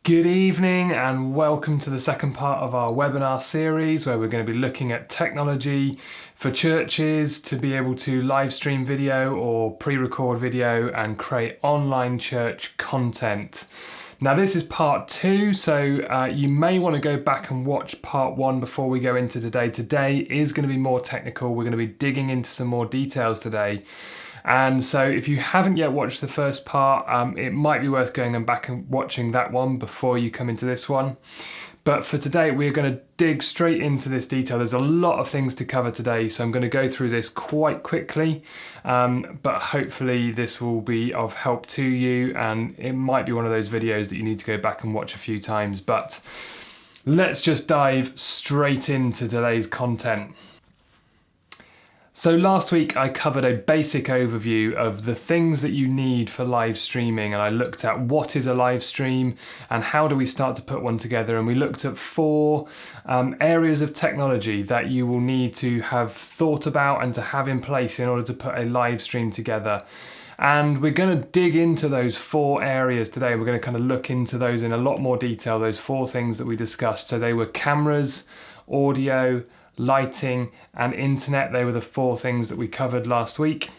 Good evening and welcome to the second part of our webinar series where we're going to be looking at technology for churches to be able to live stream video or pre-record video and create online church content. Now this is part 2, so you may want to go back and watch part 1 before we go into today. Today is going to be more technical. We're going to be digging into some more details today. And so if you haven't yet watched the first part, it might be worth going back and watching that one before you come into this one. But for today, we're going to dig straight into this detail. There's a lot of things to cover today, so I'm going to go through this quite quickly, but hopefully this will be of help to you, and it might be one of those videos that you need to go back and watch a few times. But let's just dive straight into today's content. So last week I covered a basic overview of the things that you need for live streaming, and I looked at what is a live stream and how do we start to put one together, and we looked at 4 areas of technology that you will need to have thought about and to have in place in order to put a live stream together. And we're going to dig into those 4 areas today. We're going to kind of look into those in a lot more detail, those 4 things that we discussed. So they were cameras, audio, lighting and internet. They were the 4 things that we covered last week,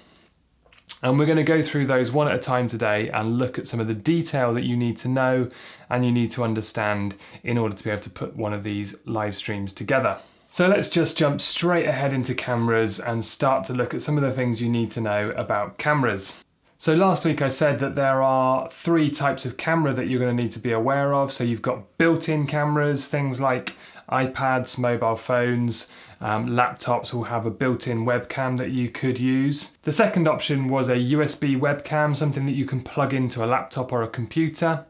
and we're going to go through those one at a time today and look at some of the detail that you need to know and you need to understand in order to be able to put one of these live streams together. So let's just jump straight ahead into cameras and start to look at some of the things you need to know about cameras. So last week I said that there are 3 types of camera that you're going to need to be aware of. So you've got built-in cameras, things like iPads, mobile phones, laptops will have a built-in webcam that you could use. The second option was a USB webcam, something that you can plug into a laptop or a computer.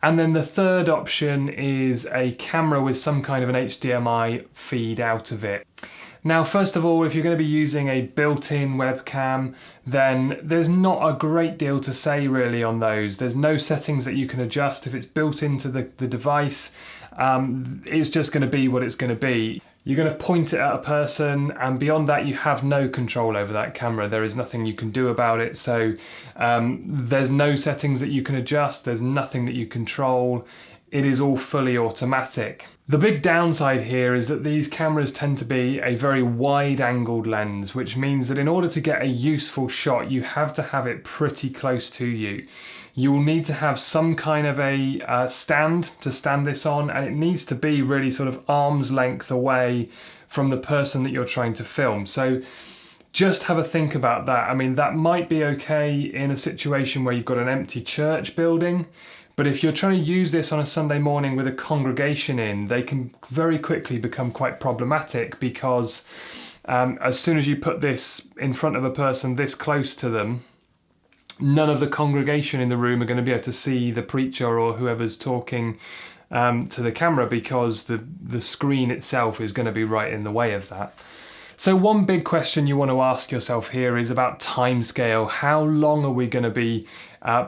And then the third option is a camera with some kind of an HDMI feed out of it. Now, first of all, if you're going to be using a built-in webcam, then there's not a great deal to say really on those. There's no settings that you can adjust. If it's built into the device, it's just going to be what it's going to be. You're going to point it at a person, and beyond that you have no control over that camera. There is nothing you can do about it. So there's no settings that you can adjust. There's nothing that you control. It is all fully automatic. The big downside here is that these cameras tend to be a very wide-angled lens, which means that in order to get a useful shot, you have to have it pretty close to you. You will need to have some kind of a stand to stand this on, and it needs to be really sort of arm's length away from the person that you're trying to film. So just have a think about that. I mean, that might be okay in a situation where you've got an empty church building, but if you're trying to use this on a Sunday morning with a congregation in, they can very quickly become quite problematic, because as soon as you put this in front of a person this close to them, none of the congregation in the room are going to be able to see the preacher or whoever's talking to the camera, because the screen itself is going to be right in the way of that. So one big question you want to ask yourself here is about timescale. How long are we going to be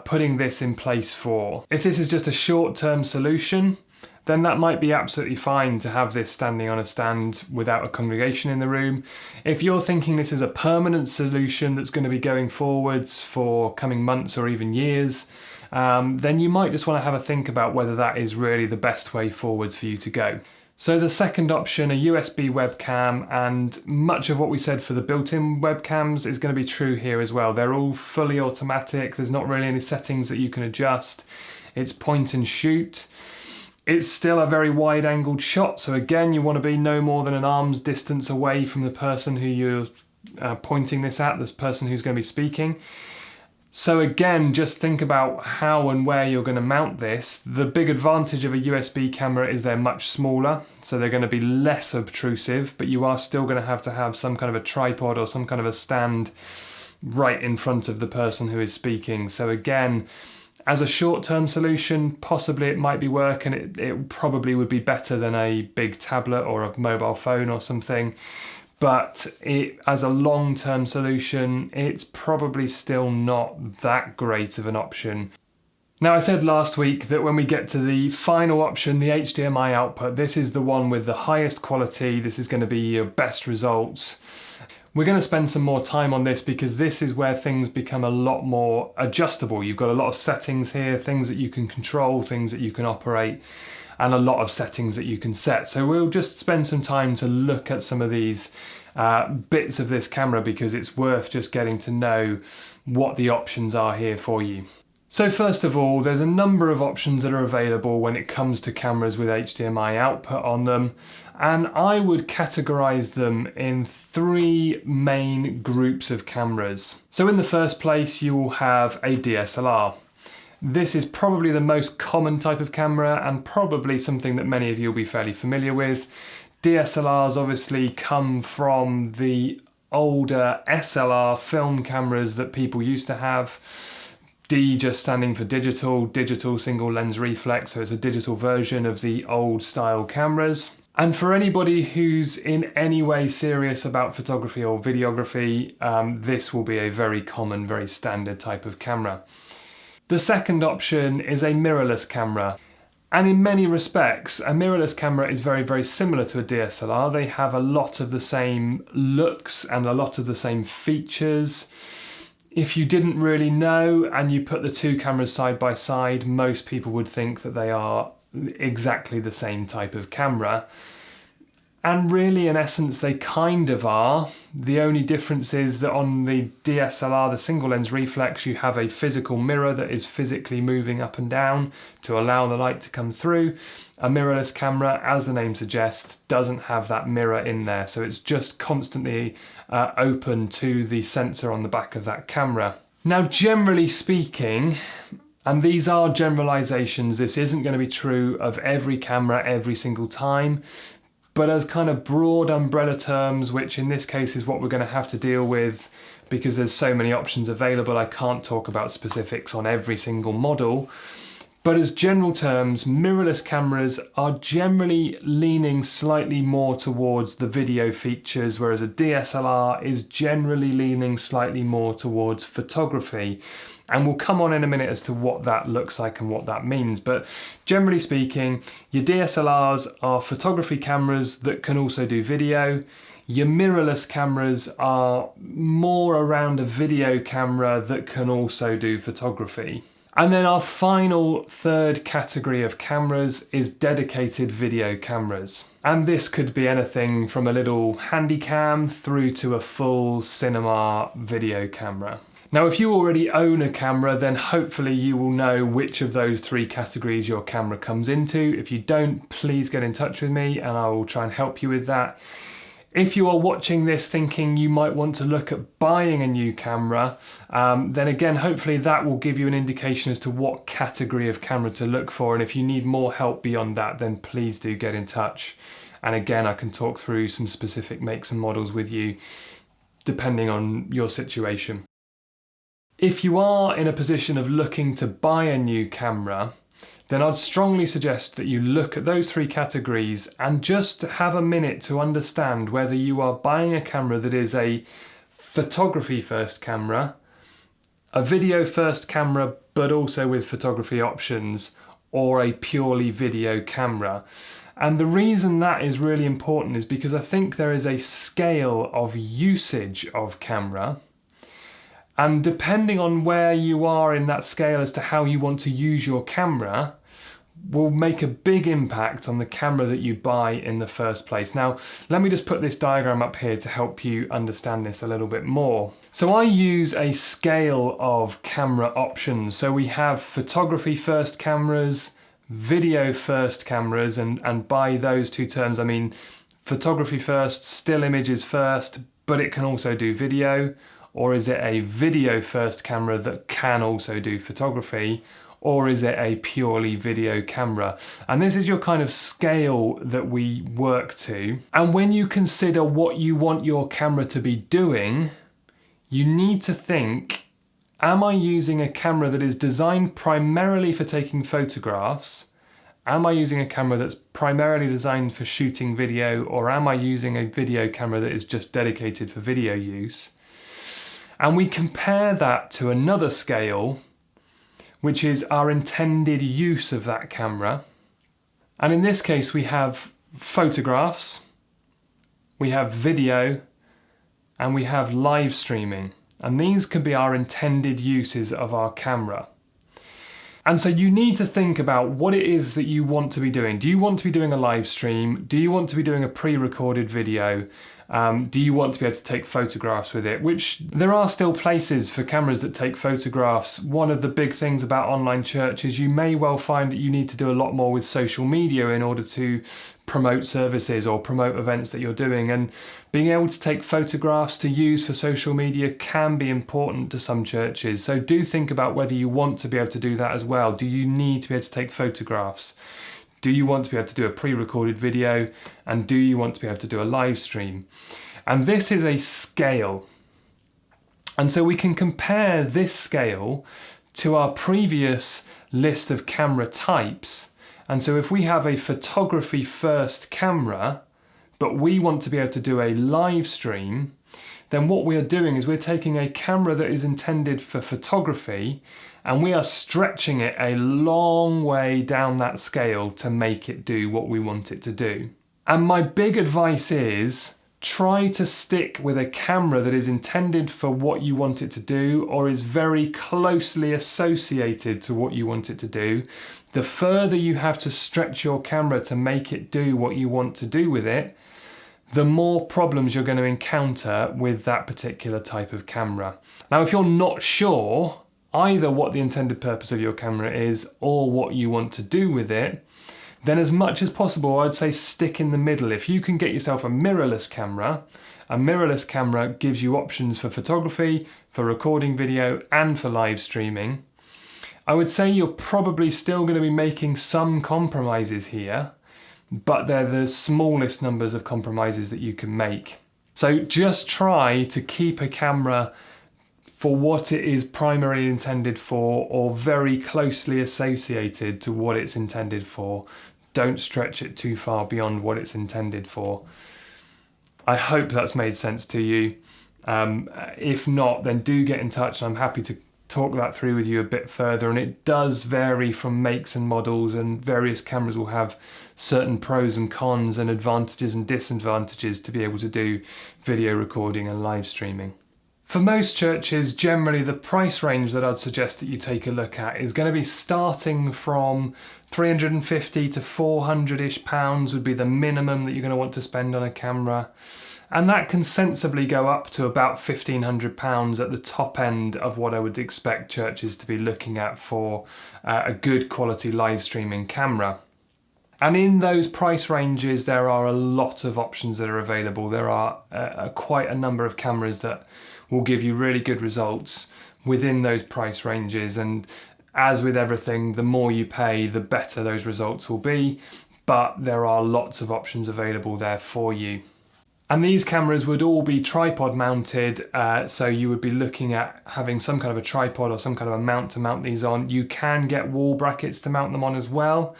putting this in place for? If this is just a short-term solution, then that might be absolutely fine to have this standing on a stand without a congregation in the room. If you're thinking this is a permanent solution that's going to be going forwards for coming months or even years, then you might just want to have a think about whether that is really the best way forwards for you to go. So the second option, a USB webcam, and much of what we said for the built-in webcams is going to be true here as well. They're all fully automatic. There's not really any settings that you can adjust. It's point and shoot. It's still a very wide-angled shot, so again, you want to be no more than an arm's distance away from the person who you're pointing this at, this person who's going to be speaking. So again, just think about how and where you're going to mount this. The big advantage of a USB camera is they're much smaller, so they're going to be less obtrusive, but you are still going to have some kind of a tripod or some kind of a stand right in front of the person who is speaking. So again, as a short-term solution, possibly it might be work, and it probably would be better than a big tablet or a mobile phone or something. But as a long-term solution, it's probably still not that great of an option. Now, I said last week that when we get to the final option, the HDMI output, this is the one with the highest quality. This is going to be your best results. We're going to spend some more time on this because this is where things become a lot more adjustable. You've got a lot of settings here, things that you can control, things that you can operate, and a lot of settings that you can set. So we'll just spend some time to look at some of these bits of this camera because it's worth just getting to know what the options are here for you. So first of all, there's a number of options that are available when it comes to cameras with HDMI output on them, and I would categorize them in three main groups of cameras. So in the first place, you'll have a DSLR. This is probably the most common type of camera and probably something that many of you will be fairly familiar with. DSLRs obviously come from the older SLR film cameras that people used to have. D just standing for digital single lens reflex, so it's a digital version of the old style cameras. And for anybody who's in any way serious about photography or videography, this will be a very common, very standard type of camera. The second option is a mirrorless camera. And in many respects, a mirrorless camera is very, very similar to a DSLR. They have a lot of the same looks and a lot of the same features. If you didn't really know and you put the two cameras side by side, most people would think that they are exactly the same type of camera. And really, in essence, they kind of are. The only difference is that on the DSLR, the single lens reflex, you have a physical mirror that is physically moving up and down to allow the light to come through. A mirrorless camera, as the name suggests, doesn't have that mirror in there. So it's just constantly open to the sensor on the back of that camera. Now, generally speaking, and these are generalizations, this isn't going to be true of every camera every single time, but as kind of broad umbrella terms, which in this case is what we're going to have to deal with because there's so many options available, I can't talk about specifics on every single model. But as general terms, mirrorless cameras are generally leaning slightly more towards the video features, whereas a DSLR is generally leaning slightly more towards photography. And we'll come on in a minute as to what that looks like and what that means. But generally speaking, your DSLRs are photography cameras that can also do video. Your mirrorless cameras are more around a video camera that can also do photography. And then our final third category of cameras is dedicated video cameras. And this could be anything from a little handy cam through to a full cinema video camera. Now, if you already own a camera, then hopefully you will know which of those three categories your camera comes into. If you don't, please get in touch with me and I will try and help you with that. If you are watching this thinking you might want to look at buying a new camera, then again, hopefully that will give you an indication as to what category of camera to look for. And if you need more help beyond that, then please do get in touch. And again, I can talk through some specific makes and models with you, depending on your situation. If you are in a position of looking to buy a new camera, then I'd strongly suggest that you look at those three categories and just have a minute to understand whether you are buying a camera that is a photography first camera, a video first camera but also with photography options, or a purely video camera. And the reason that is really important is because I think there is a scale of usage of camera. And depending on where you are in that scale as to how you want to use your camera will make a big impact on the camera that you buy in the first place. Now, let me just put this diagram up here to help you understand this a little bit more. So I use a scale of camera options. So we have photography first cameras, video first cameras, and by those two terms, I mean photography first, still images first, but it can also do video. Or is it a video first camera that can also do photography? Or is it a purely video camera? And this is your kind of scale that we work to. And when you consider what you want your camera to be doing, you need to think, am I using a camera that is designed primarily for taking photographs? Am I using a camera that's primarily designed for shooting video? Or am I using a video camera that is just dedicated for video use? And we compare that to another scale, which is our intended use of that camera. And in this case, we have photographs, we have video, and we have live streaming. And these can be our intended uses of our camera. And so you need to think about what it is that you want to be doing. Do you want to be doing a live stream? Do you want to be doing a pre-recorded video? Do you want to be able to take photographs with it? Which there are still places for cameras that take photographs. One of the big things about online church is you may well find that you need to do a lot more with social media in order to promote services or promote events that you're doing. And being able to take photographs to use for social media can be important to some churches. So do think about whether you want to be able to do that as well. Do you need to be able to take photographs? Do you want to be able to do a pre-recorded video? And do you want to be able to do a live stream? And this is a scale. And so we can compare this scale to our previous list of camera types. And so if we have a photography first camera, but we want to be able to do a live stream, then what we are doing is we're taking a camera that is intended for photography and we are stretching it a long way down that scale to make it do what we want it to do. And my big advice is try to stick with a camera that is intended for what you want it to do or is very closely associated to what you want it to do. The further you have to stretch your camera to make it do what you want to do with it, the more problems you're going to encounter with that particular type of camera. Now, if you're not sure either what the intended purpose of your camera is or what you want to do with it, then as much as possible, I'd say stick in the middle. If you can get yourself a mirrorless camera gives you options for photography, for recording video, and for live streaming. I would say you're probably still going to be making some compromises here, but they're the smallest numbers of compromises that you can make. So just try to keep a camera for what it is primarily intended for or very closely associated to what it's intended for. Don't stretch it too far beyond what it's intended for. I hope that's made sense to you. If not, then do get in touch and I'm happy to talk that through with you a bit further. And it does vary from makes and models, and various cameras will have certain pros and cons and advantages and disadvantages to be able to do video recording and live streaming. For most churches, generally the price range that I'd suggest that you take a look at is going to be starting from 350 to 400-ish pounds would be the minimum that you're going to want to spend on a camera. And that can sensibly go up to about £1,500 at the top end of what I would expect churches to be looking at for a good quality live streaming camera. And in those price ranges, there are a lot of options that are available. There are quite a number of cameras that will give you really good results within those price ranges. And as with everything, the more you pay, the better those results will be. But there are lots of options available there for you. And these cameras would all be tripod mounted, so you would be looking at having some kind of a tripod or some kind of a mount to mount these on. You can get wall brackets to mount them on as well.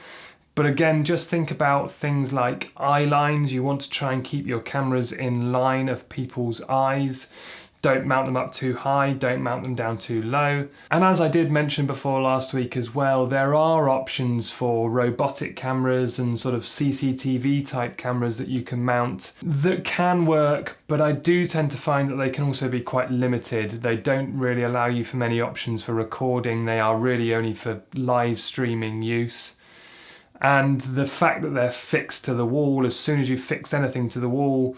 But again, just think about things like eye lines. You want to try and keep your cameras in line of people's eyes. Don't mount them up too high, don't mount them down too low. And as I did mention before last week as well, there are options for robotic cameras and sort of CCTV type cameras that you can mount that can work, but I do tend to find that they can also be quite limited. They don't really allow you for many options for recording. They are really only for live streaming use. And the fact that they're fixed to the wall, as soon as you fix anything to the wall,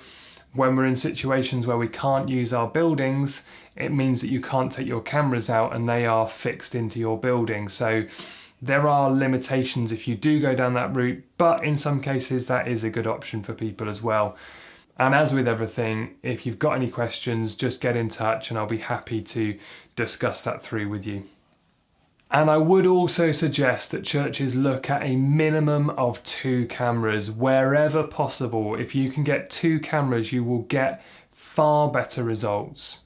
when we're in situations where we can't use our buildings, it means that you can't take your cameras out and they are fixed into your building. So there are limitations if you do go down that route, but in some cases that is a good option for people as well. And as with everything, if you've got any questions, just get in touch and I'll be happy to discuss that through with you. And I would also suggest that churches look at a minimum of 2 cameras wherever possible. If you can get 2 cameras, you will get far better results.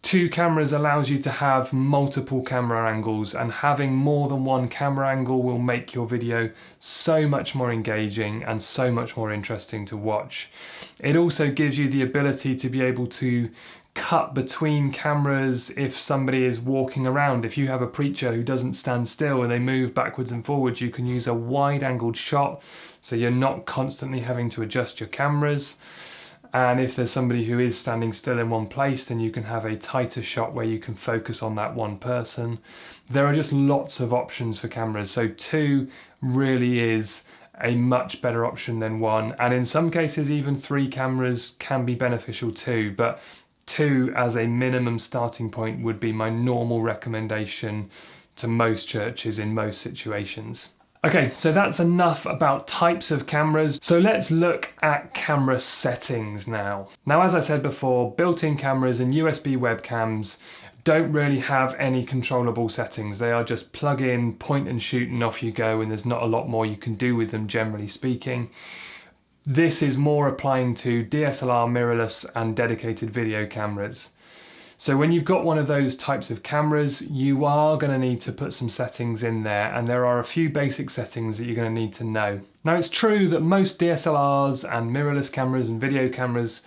2 cameras allows you to have multiple camera angles, and having more than one camera angle will make your video so much more engaging and so much more interesting to watch. It also gives you the ability to be able to cut between cameras if somebody is walking around. If you have a preacher who doesn't stand still and they move backwards and forwards, you can use a wide-angled shot so you're not constantly having to adjust your cameras. And if there's somebody who is standing still in one place, then you can have a tighter shot where you can focus on that one person. There are just lots of options for cameras. So 2 really is a much better option than 1. And in some cases, even 3 cameras can be beneficial too. But 2 as a minimum starting point would be my normal recommendation to most churches in most situations. Okay, so that's enough about types of cameras. So let's look at camera settings now. Now, as I said before, built-in cameras and USB webcams don't really have any controllable settings. They are just plug in, point and shoot, and off you go, and there's not a lot more you can do with them, generally speaking. This is more applying to DSLR, mirrorless, and dedicated video cameras. So when you've got one of those types of cameras, you are going to need to put some settings in there, and there are a few basic settings that you're going to need to know. Now, it's true that most DSLRs and mirrorless cameras and video cameras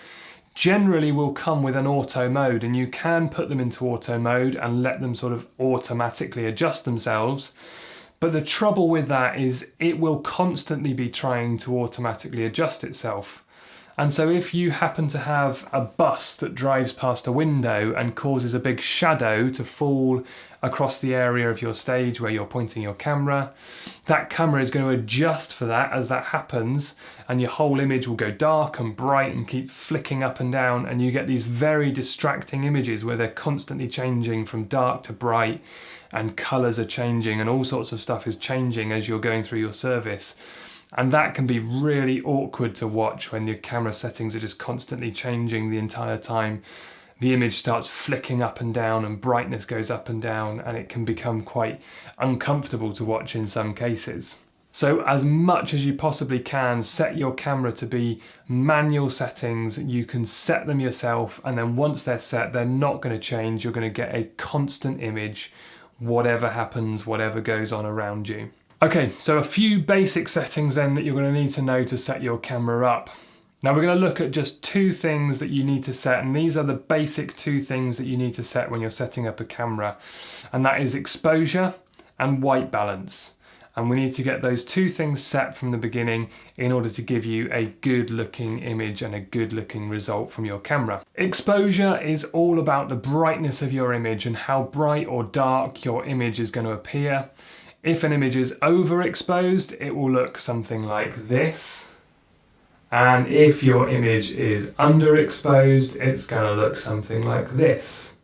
generally will come with an auto mode, and you can put them into auto mode and let them sort of automatically adjust themselves. But the trouble with that is it will constantly be trying to automatically adjust itself. And so if you happen to have a bus that drives past a window and causes a big shadow to fall across the area of your stage where you're pointing your camera, that camera is going to adjust for that as that happens, and your whole image will go dark and bright and keep flicking up and down, and you get these very distracting images where they're constantly changing from dark to bright, and colours are changing and all sorts of stuff is changing as you're going through your service. And that can be really awkward to watch when your camera settings are just constantly changing the entire time. The image starts flicking up and down and brightness goes up and down, and it can become quite uncomfortable to watch in some cases. So as much as you possibly can, set your camera to be manual settings. You can set them yourself, and then once they're set, they're not going to change. You're going to get a constant image, whatever happens, whatever goes on around you. Okay, so a few basic settings then that you're going to need to know to set your camera up. Now we're going to look at just 2 things that you need to set, and these are the basic 2 things that you need to set when you're setting up a camera, and that is exposure and white balance. And we need to get those 2 things set from the beginning in order to give you a good looking image and a good looking result from your camera. Exposure is all about the brightness of your image and how bright or dark your image is going to appear. If an image is overexposed, it will look something like this. And if your image is underexposed, it's going to look something like this.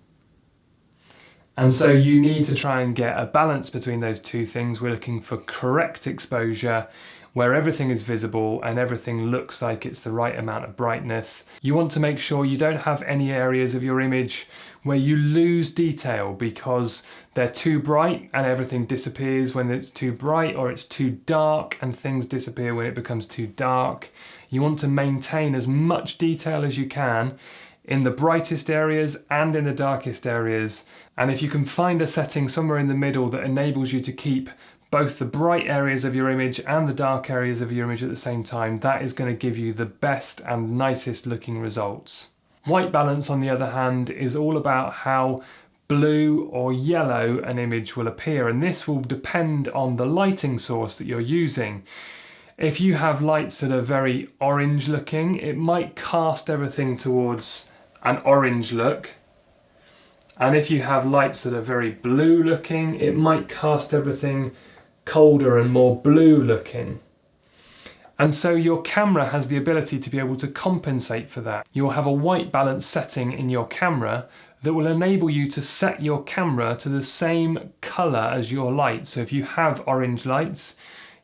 And so you need to try and get a balance between those 2 things. We're looking for correct exposure, where everything is visible and everything looks like it's the right amount of brightness. You want to make sure you don't have any areas of your image where you lose detail because they're too bright and everything disappears when it's too bright, or it's too dark and things disappear when it becomes too dark. You want to maintain as much detail as you can in the brightest areas and in the darkest areas. And if you can find a setting somewhere in the middle that enables you to keep both the bright areas of your image and the dark areas of your image at the same time, that is going to give you the best and nicest looking results. White balance, on the other hand, is all about how blue or yellow an image will appear, and this will depend on the lighting source that you're using. If you have lights that are very orange looking, it might cast everything towards an orange look. And if you have lights that are very blue looking, it might cast everything colder and more blue looking. And so your camera has the ability to be able to compensate for that. You'll have a white balance setting in your camera that will enable you to set your camera to the same color as your light. So if you have orange lights,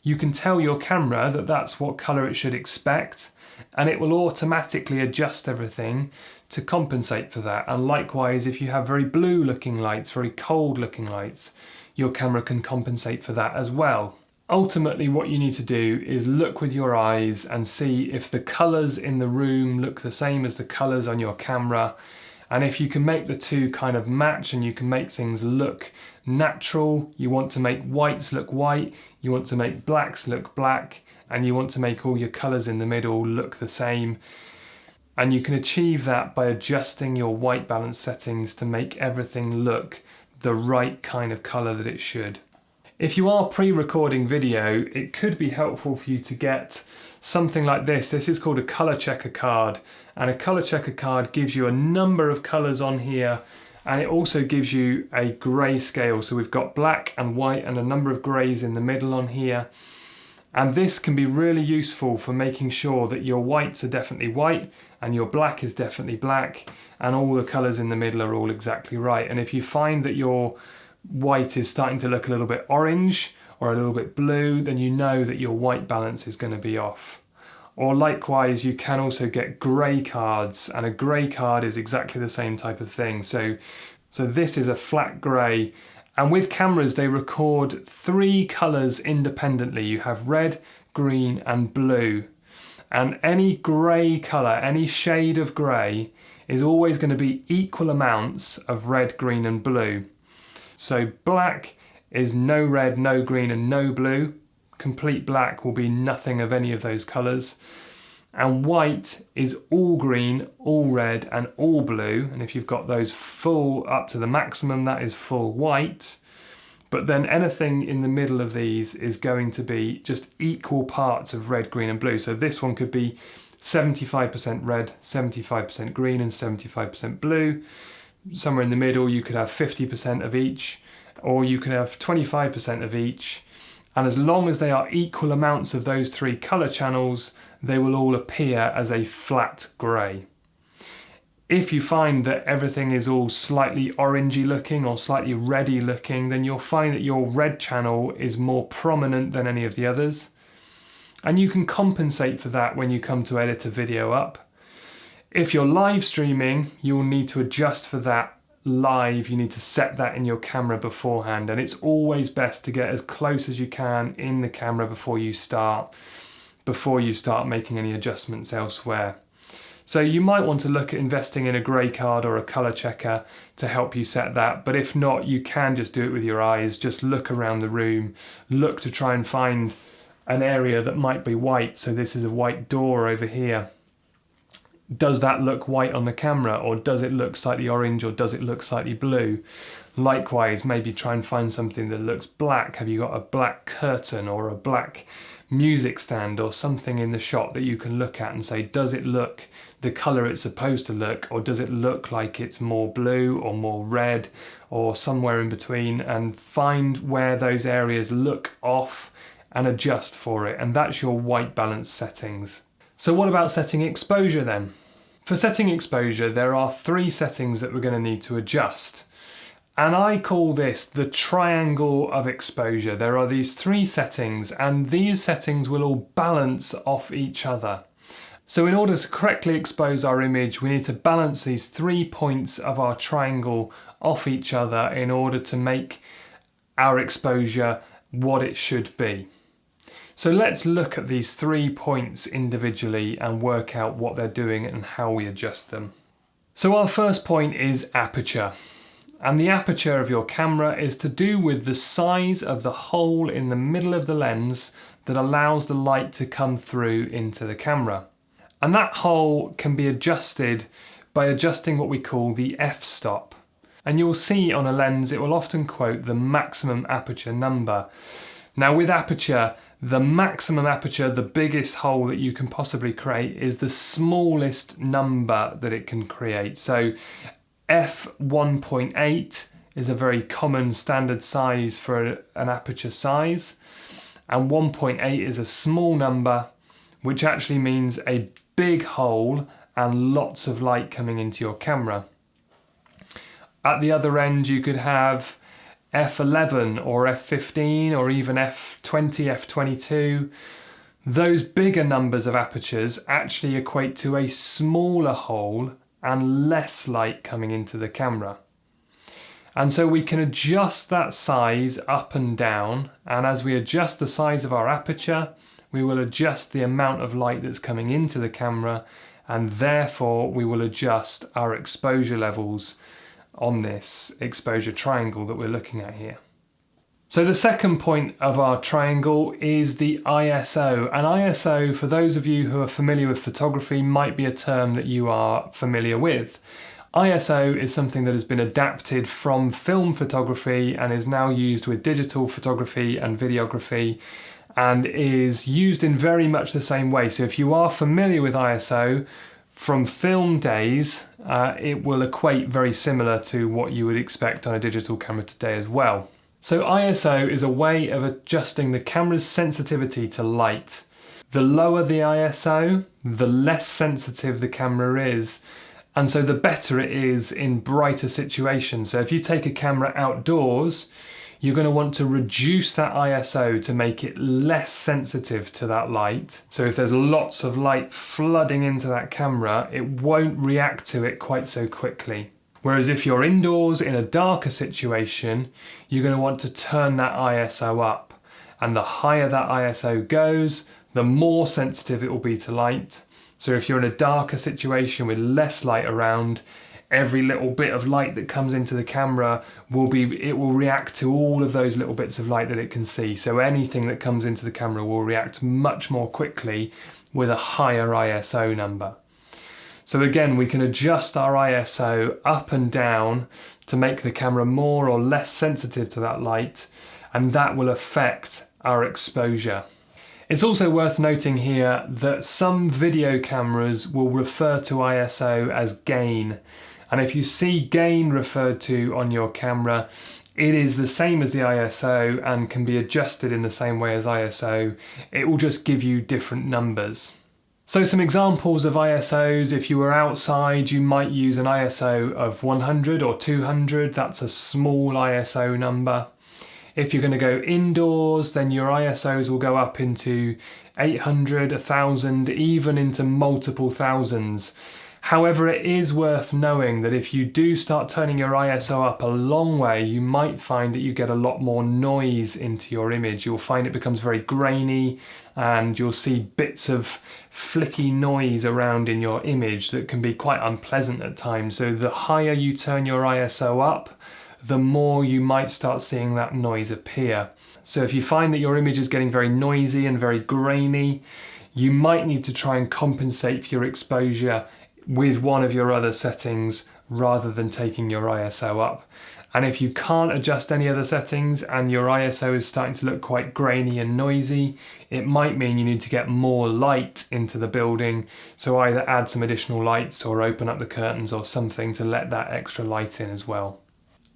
you can tell your camera that that's what color it should expect, and it will automatically adjust everything to compensate for that. And likewise, if you have very blue looking lights, very cold looking lights, your camera can compensate for that as well. Ultimately, what you need to do is look with your eyes and see if the colors in the room look the same as the colors on your camera. And if you can make the 2 kind of match and you can make things look natural, you want to make whites look white, you want to make blacks look black, and you want to make all your colors in the middle look the same. And you can achieve that by adjusting your white balance settings to make everything look the right kind of color that it should. If you are pre-recording video, it could be helpful for you to get something like this. This is called a color checker card, and a color checker card gives you a number of colors on here, and it also gives you a grey scale. So we've got black and white and a number of greys in the middle on here. And this can be really useful for making sure that your whites are definitely white and your black is definitely black and all the colours in the middle are all exactly right. And if you find that your white is starting to look a little bit orange or a little bit blue, then you know that your white balance is going to be off. Or likewise, you can also get grey cards, and a grey card is exactly the same type of thing. So this is a flat grey. And with cameras, they record 3 colours independently. You have red, green and blue. And any grey colour, any shade of grey, is always going to be equal amounts of red, green and blue. So black is no red, no green and no blue. Complete black will be nothing of any of those colours. And white is all green, all red and all blue. And if you've got those full up to the maximum, that is full white. But then anything in the middle of these is going to be just equal parts of red, green and blue. So this one could be 75% red, 75% green and 75% blue. Somewhere in the middle you could have 50% of each, or you could have 25% of each. And as long as they are equal amounts of those 3 colour channels, they will all appear as a flat grey. If you find that everything is all slightly orangey looking or slightly reddy looking, then you'll find that your red channel is more prominent than any of the others. And you can compensate for that when you come to edit a video up. If you're live streaming, you'll need to adjust for that live. You need to set that in your camera beforehand, and it's always best to get as close as you can in the camera before you start making any adjustments elsewhere. So you might want to look at investing in a grey card or a colour checker to help you set that, but if not, you can just do it with your eyes. Just look around the room, look to try and find an area that might be white. So this is a white door over here. Does that look white on the camera, or does it look slightly orange, or does it look slightly blue? Likewise, maybe try and find something that looks black. Have you got a black curtain or a black music stand or something in the shot that you can look at and say, does it look the colour it's supposed to look, or does it look like it's more blue or more red or somewhere in between? And find where those areas look off and adjust for it. And that's your white balance settings. So what about setting exposure then? For setting exposure, there are 3 settings that we're going to need to adjust. And I call this the triangle of exposure. There are these 3 settings, and these settings will all balance off each other. So in order to correctly expose our image, we need to balance these 3 points of our triangle off each other in order to make our exposure what it should be. So let's look at these 3 points individually and work out what they're doing and how we adjust them. So our first point is aperture. And the aperture of your camera is to do with the size of the hole in the middle of the lens that allows the light to come through into the camera. And that hole can be adjusted by adjusting what we call the f-stop. And you'll see on a lens it will often quote the maximum aperture number. Now with aperture, the maximum aperture, the biggest hole that you can possibly create, is the smallest number that it can create. So f1.8 is a very common standard size for an aperture size, and 1.8 is a small number, which actually means a big hole and lots of light coming into your camera. At the other end you could have f11 or f15 or even f20, f22. Those bigger numbers of apertures actually equate to a smaller hole and less light coming into the camera. And so we can adjust that size up and down, and as we adjust the size of our aperture, we will adjust the amount of light that's coming into the camera, and therefore we will adjust our exposure levels on this exposure triangle that we're looking at here. So the second point of our triangle is the ISO. And ISO, for those of you who are familiar with photography, might be a term that you are familiar with. ISO is something that has been adapted from film photography and is now used with digital photography and videography, and is used in very much the same way. So if you are familiar with ISO from film days, it will equate very similar to what you would expect on a digital camera today as well. So ISO is a way of adjusting the camera's sensitivity to light. The lower the ISO, the less sensitive the camera is, and so the better it is in brighter situations. So if you take a camera outdoors, you're going to want to reduce that ISO to make it less sensitive to that light. So if there's lots of light flooding into that camera, it won't react to it quite so quickly. Whereas if you're indoors in a darker situation, you're going to want to turn that ISO up. And the higher that ISO goes, the more sensitive it will be to light. So if you're in a darker situation with less light around, every little bit of light that comes into the camera will react to all of those little bits of light that it can see. So anything that comes into the camera will react much more quickly with a higher ISO number. So again, we can adjust our ISO up and down to make the camera more or less sensitive to that light, and that will affect our exposure. It's also worth noting here that some video cameras will refer to ISO as gain. And if you see gain referred to on your camera, it is the same as the ISO and can be adjusted in the same way as ISO. It will just give you different numbers. So some examples of ISOs: if you were outside, you might use an ISO of 100 or 200. That's a small ISO number. If you're going to go indoors, then your ISOs will go up into 800, 1000, even into multiple thousands. However, it is worth knowing that if you do start turning your ISO up a long way, you might find that you get a lot more noise into your image. You'll find it becomes very grainy, and you'll see bits of flicky noise around in your image that can be quite unpleasant at times. So the higher you turn your ISO up, the more you might start seeing that noise appear. So if you find that your image is getting very noisy and very grainy, you might need to try and compensate for your exposure with one of your other settings rather than taking your ISO up. And if you can't adjust any other settings and your ISO is starting to look quite grainy and noisy, it might mean you need to get more light into the building. So either add some additional lights or open up the curtains or something to let that extra light in as well.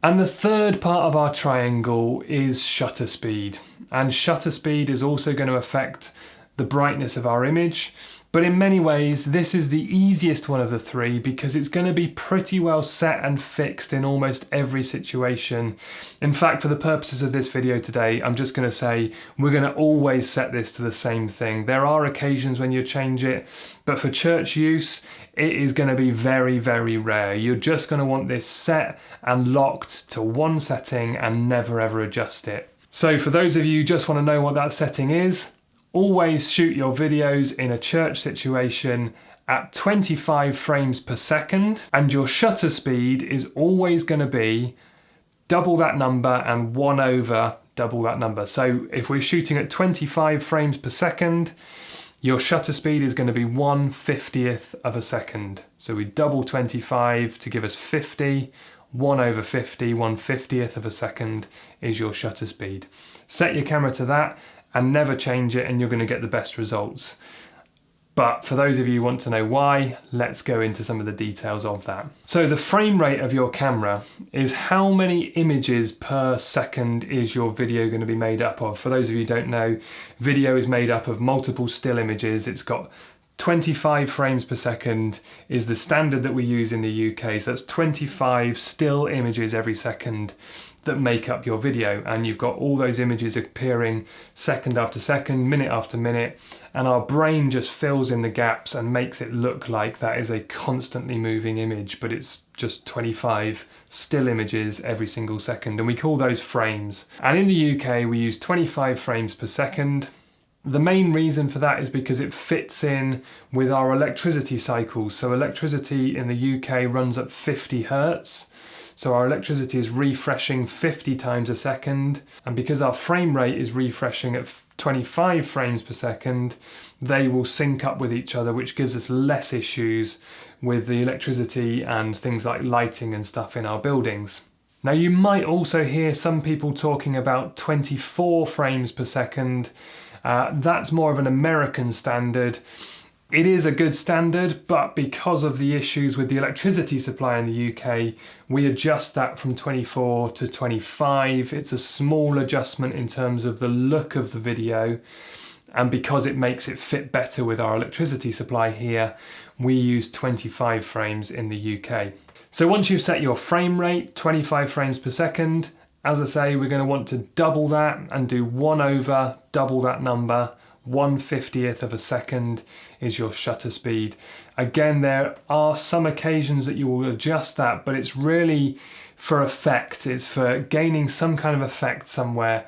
And the third part of our triangle is shutter speed. And shutter speed is also going to affect the brightness of our image. But in many ways, this is the easiest one of the three because it's going to be pretty well set and fixed in almost every situation. In fact, for the purposes of this video today, I'm just going to say we're going to always set this to the same thing. There are occasions when you change it, but for church use, it is going to be very, very rare. You're just going to want this set and locked to one setting and never ever adjust it. So for those of you who just want to know what that setting is, always shoot your videos in a church situation at 25 frames per second, and your shutter speed is always going to be double that number and 1 over double that number. So if we're shooting at 25 frames per second, your shutter speed is going to be 1/50th of a second. So we double 25 to give us 50, 1 over 50, 1/50th of a second is your shutter speed. Set your camera to that and never change it, and you're going to get the best results. But for those of you who want to know why, let's go into some of the details of that. So the frame rate of your camera is how many images per second is your video going to be made up of. For those of you who don't know, video is made up of multiple still images. It's got 25 frames per second is the standard that we use in the UK. So that's 25 still images every second that make up your video, and you've got all those images appearing second after second, minute after minute, and our brain just fills in the gaps and makes it look like that is a constantly moving image, but it's just 25 still images every single second, and we call those frames. And in the UK we use 25 frames per second. The main reason for that is because it fits in with our electricity cycles. So electricity in the UK runs at 50 hertz. So our electricity is refreshing 50 times a second. And because our frame rate is refreshing at 25 frames per second, they will sync up with each other, which gives us less issues with the electricity and things like lighting and stuff in our buildings. Now you might also hear some people talking about 24 frames per second. That's more of an American standard. It is a good standard, but because of the issues with the electricity supply in the UK, we adjust that from 24 to 25. It's a small adjustment in terms of the look of the video, and because it makes it fit better with our electricity supply here, we use 25 frames in the UK. So once you've set your frame rate, 25 frames per second, as I say, we're going to want to double that and do 1 over double that number. 1/50th of a second is your shutter speed. Again, there are some occasions that you will adjust that, but it's really for effect. It's for gaining some kind of effect somewhere.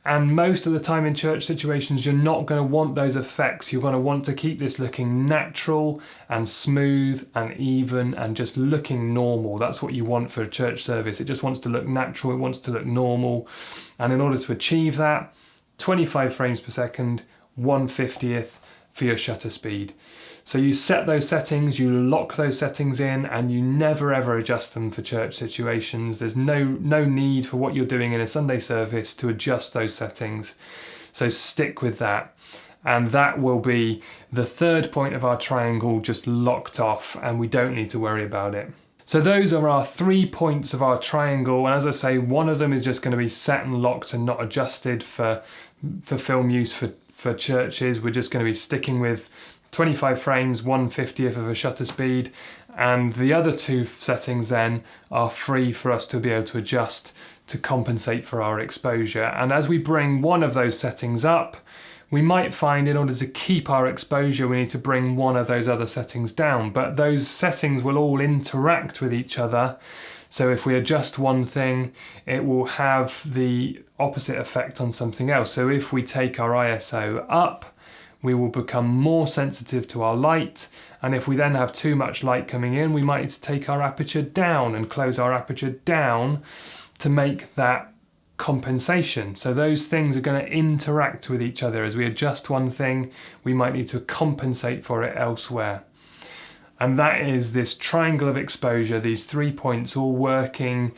And most of the time in church situations, you're not going to want those effects. You're going to want to keep this looking natural and smooth and even and just looking normal. That's what you want for a church service. It just wants to look natural. It wants to look normal. And in order to achieve that, 25 frames per second, 1/50th for your shutter speed. So you set those settings, you lock those settings in, and you never ever adjust them for church situations. There's no need for what you're doing in a Sunday service to adjust those settings. So stick with that. And that will be the third point of our triangle just locked off, and we don't need to worry about it. So those are our 3 points of our triangle, and as I say, one of them is just going to be set and locked and not adjusted for film use for churches. We're just going to be sticking with 25 frames, 1/50th of a shutter speed, and the other 2 settings then are free for us to be able to adjust to compensate for our exposure. And as we bring one of those settings up, we might find in order to keep our exposure, we need to bring one of those other settings down, but those settings will all interact with each other. So if we adjust one thing, it will have the opposite effect on something else. So if we take our ISO up, we will become more sensitive to our light. And if we then have too much light coming in, we might need to take our aperture down and close our aperture down to make that compensation. So those things are going to interact with each other. As we adjust one thing, we might need to compensate for it elsewhere. And that is this triangle of exposure, these 3 points all working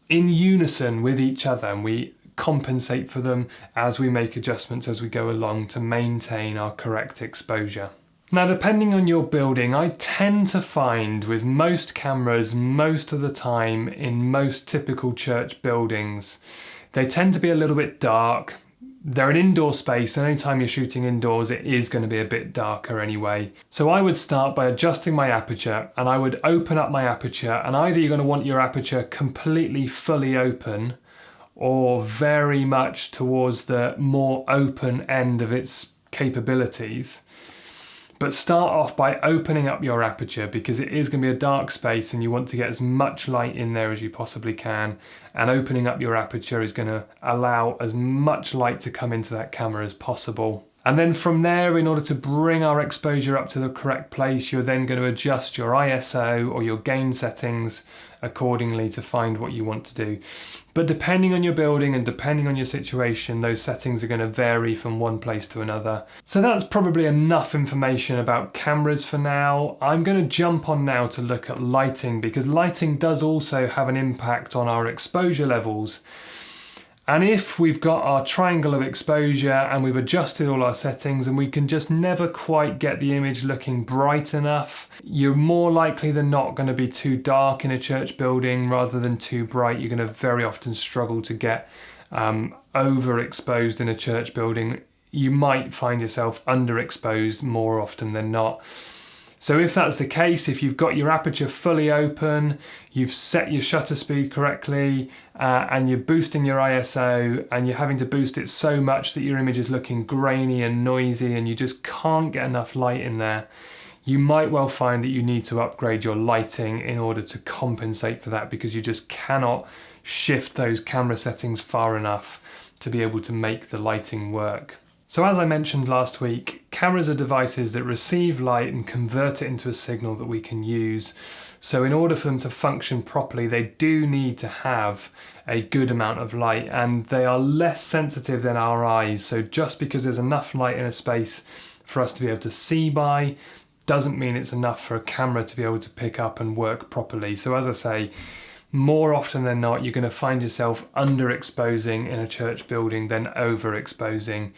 in unison with each other, and we compensate for them as we make adjustments as we go along to maintain our correct exposure. Now, depending on your building, I tend to find with most cameras, most of the time in most typical church buildings, they tend to be a little bit dark. They're an indoor space, and anytime you're shooting indoors, it is going to be a bit darker anyway. So I would start by adjusting my aperture, and I would open up my aperture, and either you're going to want your aperture completely fully open or very much towards the more open end of its capabilities. But start off by opening up your aperture, because it is going to be a dark space and you want to get as much light in there as you possibly can. And opening up your aperture is going to allow as much light to come into that camera as possible. And then from there, in order to bring our exposure up to the correct place, you're then going to adjust your ISO or your gain settings accordingly to find what you want to do. But depending on your building and depending on your situation, those settings are going to vary from one place to another. So that's probably enough information about cameras for now. I'm going to jump on now to look at lighting, because lighting does also have an impact on our exposure levels. And if we've got our triangle of exposure and we've adjusted all our settings and we can just never quite get the image looking bright enough, you're more likely than not going to be too dark in a church building rather than too bright. You're going to very often struggle to get overexposed in a church building. You might find yourself underexposed more often than not. So if that's the case, if you've got your aperture fully open, you've set your shutter speed correctly, and you're boosting your ISO, and you're having to boost it so much that your image is looking grainy and noisy and you just can't get enough light in there, you might well find that you need to upgrade your lighting in order to compensate for that, because you just cannot shift those camera settings far enough to be able to make the lighting work. So as I mentioned last week, Cameras are devices that receive light and convert it into a signal that we can use. So in order for them to function properly, they do need to have a good amount of light, and they are less sensitive than our eyes. So just because there's enough light in a space for us to be able to see by, doesn't mean it's enough for a camera to be able to pick up and work properly. So as I say, more often than not, you're going to find yourself underexposing in a church building than overexposing.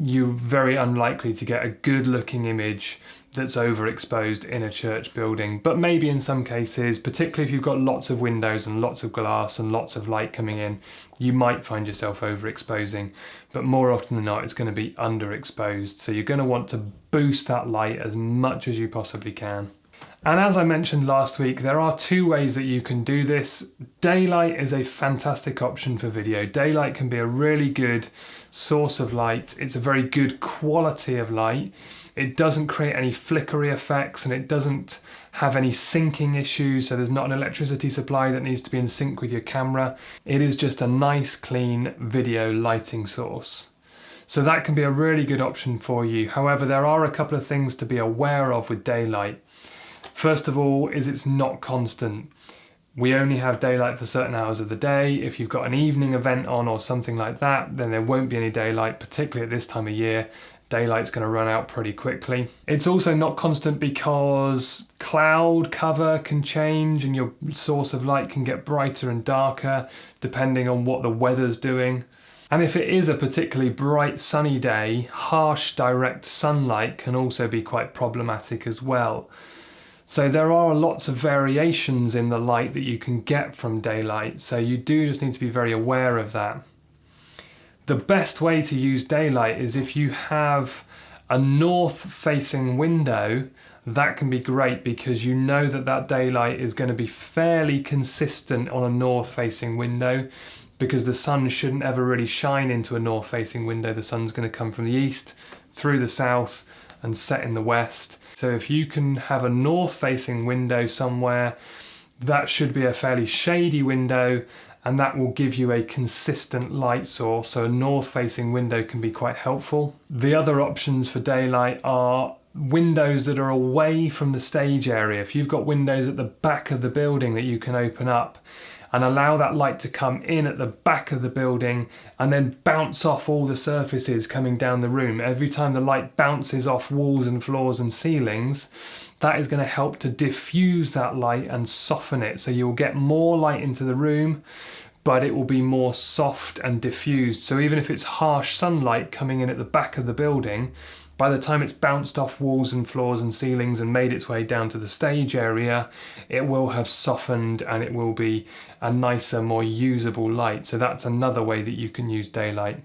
You're very unlikely to get a good looking image that's overexposed in a church building, but maybe in some cases, particularly if you've got lots of windows and lots of glass and lots of light coming in, you might find yourself overexposing, but more often than not it's going to be underexposed. So you're going to want to boost that light as much as you possibly can. And as I mentioned last week, there are two ways that you can do this. Daylight is a fantastic option for video. Daylight can be a really good source of light. It's a very good quality of light. It doesn't create any flickery effects, and it doesn't have any syncing issues, so there's not an electricity supply that needs to be in sync with your camera. It is just a nice, clean video lighting source. So that can be a really good option for you. However, there are a couple of things to be aware of with daylight. First of all, is it's not constant. We only have daylight for certain hours of the day. If you've got an evening event on or something like that, then there won't be any daylight, particularly at this time of year. Daylight's going to run out pretty quickly. It's also not constant because cloud cover can change and your source of light can get brighter and darker depending on what the weather's doing. And if it is a particularly bright sunny day, harsh direct sunlight can also be quite problematic as well. So there are lots of variations in the light that you can get from daylight, so you do just need to be very aware of that. The best way to use daylight is if you have a north-facing window. That can be great because you know that that daylight is going to be fairly consistent on a north-facing window, because the sun shouldn't ever really shine into a north-facing window. The sun's going to come from the east, through the south, and set in the west. So if you can have a north-facing window somewhere, that should be a fairly shady window, and that will give you a consistent light source. So a north-facing window can be quite helpful. The other options for daylight are windows that are away from the stage area. If you've got windows at the back of the building that you can open up and allow that light to come in at the back of the building and then bounce off all the surfaces coming down the room. Every time the light bounces off walls and floors and ceilings, that is going to help to diffuse that light and soften it. So you'll get more light into the room, but it will be more soft and diffused. So even if it's harsh sunlight coming in at the back of the building, by the time it's bounced off walls and floors and ceilings and made its way down to the stage area, it will have softened and it will be a nicer, more usable light. So that's another way that you can use daylight.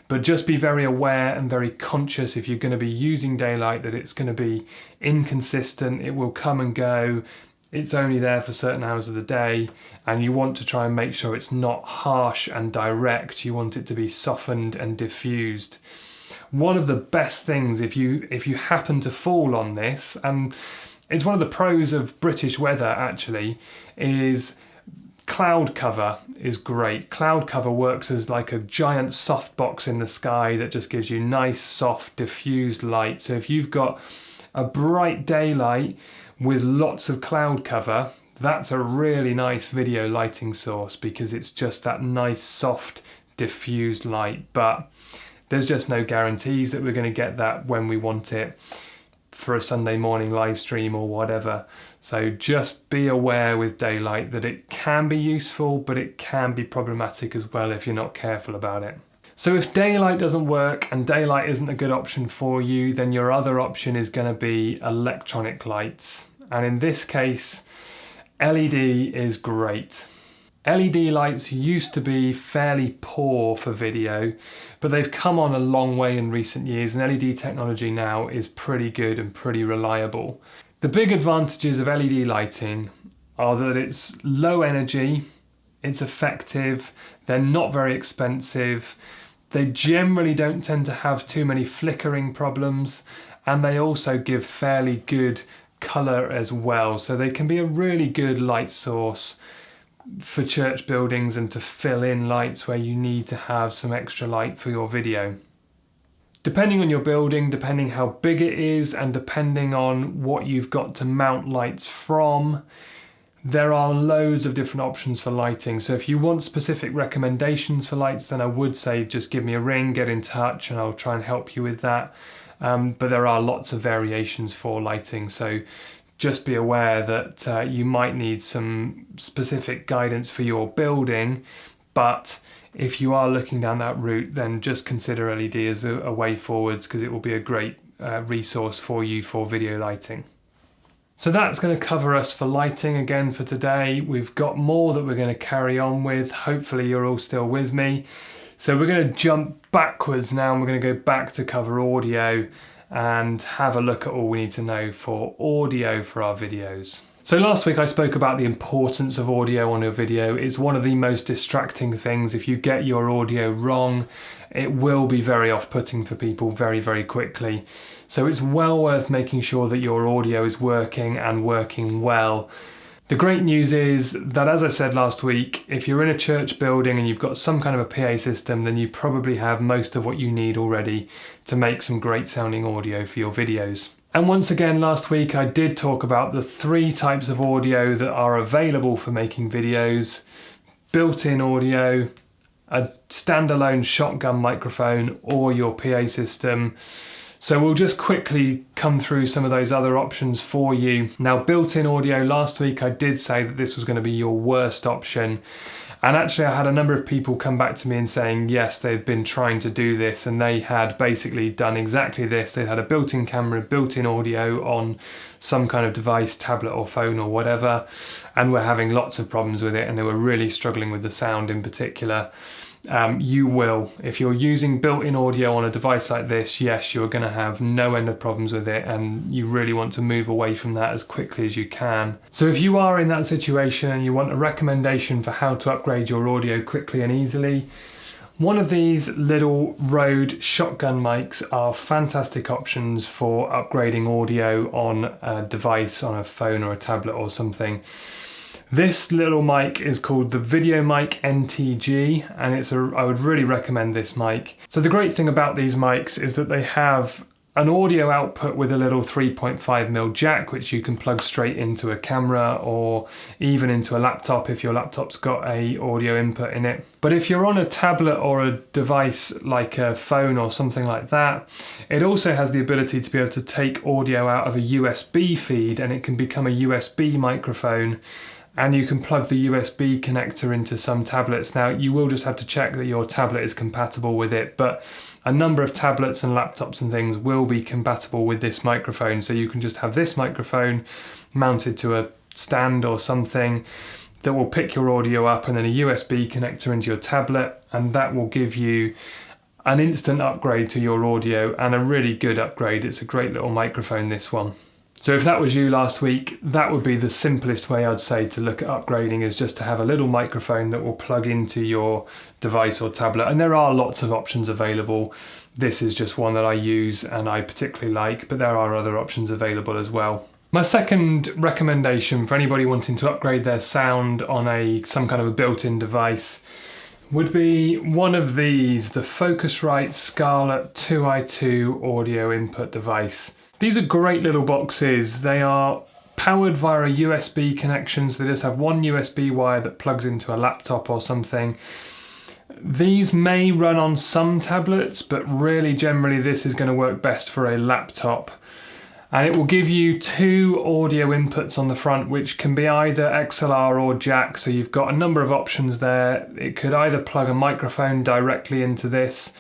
But just be very aware and very conscious if you're going to be using daylight that it's going to be inconsistent, it will come and go, it's only there for certain hours of the day, and you want to try and make sure it's not harsh and direct. You want it to be softened and diffused. One of the best things, if you happen to fall on this, and it's one of the pros of British weather actually, is cloud cover is great. Cloud cover works as like a giant softbox in the sky that just gives you nice, soft, diffused light. So if you've got a bright daylight with lots of cloud cover, that's a really nice video lighting source because it's just that nice, soft, diffused light. But there's just no guarantees that we're going to get that when we want it for a Sunday morning live stream or whatever. So just be aware with daylight that it can be useful, but it can be problematic as well if you're not careful about it. So if daylight doesn't work and daylight isn't a good option for you, then your other option is going to be electronic lights. And in this case, LED is great. LED lights used to be fairly poor for video, but they've come on a long way in recent years, and LED technology now is pretty good and pretty reliable. The big advantages of LED lighting are that it's low energy, it's effective, they're not very expensive, they generally don't tend to have too many flickering problems, and they also give fairly good colour as well. So they can be a really good light source for church buildings and to fill in lights where you need to have some extra light for your video. Depending on your building, depending how big it is, and depending on what you've got to mount lights from, there are loads of different options for lighting. So if you want specific recommendations for lights, then I would say just give me a ring, get in touch, and I'll try and help you with that. But there are lots of variations for lighting, so just be aware that you might need some specific guidance for your building, but if you are looking down that route, then just consider LED as a way forwards, because it will be a great resource for you for video lighting. So that's going to cover us for lighting again for today. We've got more that we're going to carry on with. Hopefully you're all still with me. So we're going to jump backwards now, and we're going to go back to cover audio and have a look at all we need to know for audio for our videos. So last week I spoke about the importance of audio on your video. It's one of the most distracting things. If you get your audio wrong, it will be very off-putting for people very, very quickly. So it's well worth making sure that your audio is working and working well. The great news is that, as I said last week, if you're in a church building and you've got some kind of a PA system, then you probably have most of what you need already to make some great sounding audio for your videos. And once again, last week I did talk about the 3 types of audio that are available for making videos: built-in audio, a standalone shotgun microphone, or your PA system. So we'll just quickly come through some of those other options for you. Now, built-in audio, last week I did say that this was going to be your worst option. And actually I had a number of people come back to me and saying, yes, they've been trying to do this and they had basically done exactly this. They had a built-in camera, built-in audio on some kind of device, tablet or phone or whatever, and were having lots of problems with it, and they were really struggling with the sound in particular. You will, if you're using built-in audio on a device like this, yes, you're going to have no end of problems with it, and you really want to move away from that as quickly as you can. So if you are in that situation and you want a recommendation for how to upgrade your audio quickly and easily, one of these little Rode shotgun mics are fantastic options for upgrading audio on a device, on a phone or a tablet or something. This little mic is called the VideoMic NTG, and I would really recommend this mic. So the great thing about these mics is that they have an audio output with a little 3.5mm jack, which you can plug straight into a camera or even into a laptop if your laptop's got a audio input in it. But if you're on a tablet or a device like a phone or something like that, it also has the ability to be able to take audio out of a USB feed, and it can become a USB microphone. And you can plug the USB connector into some tablets. Now, you will just have to check that your tablet is compatible with it, but a number of tablets and laptops and things will be compatible with this microphone. So you can just have this microphone mounted to a stand or something that will pick your audio up, and then a USB connector into your tablet, and that will give you an instant upgrade to your audio, and a really good upgrade. It's a great little microphone, this one. So if that was you last week, that would be the simplest way I'd say to look at upgrading, is just to have a little microphone that will plug into your device or tablet. And there are lots of options available. This is just one that I use and I particularly like, but there are other options available as well. My second recommendation for anybody wanting to upgrade their sound on some kind of a built-in device would be one of these, the Focusrite Scarlett 2i2 audio input device. These are great little boxes. They are powered via a USB connection, so they just have one USB wire that plugs into a laptop or something. These may run on some tablets, but really generally this is going to work best for a laptop. And it will give you 2 audio inputs on the front, which can be either XLR or jack, so you've got a number of options there. It could either plug a microphone directly into this,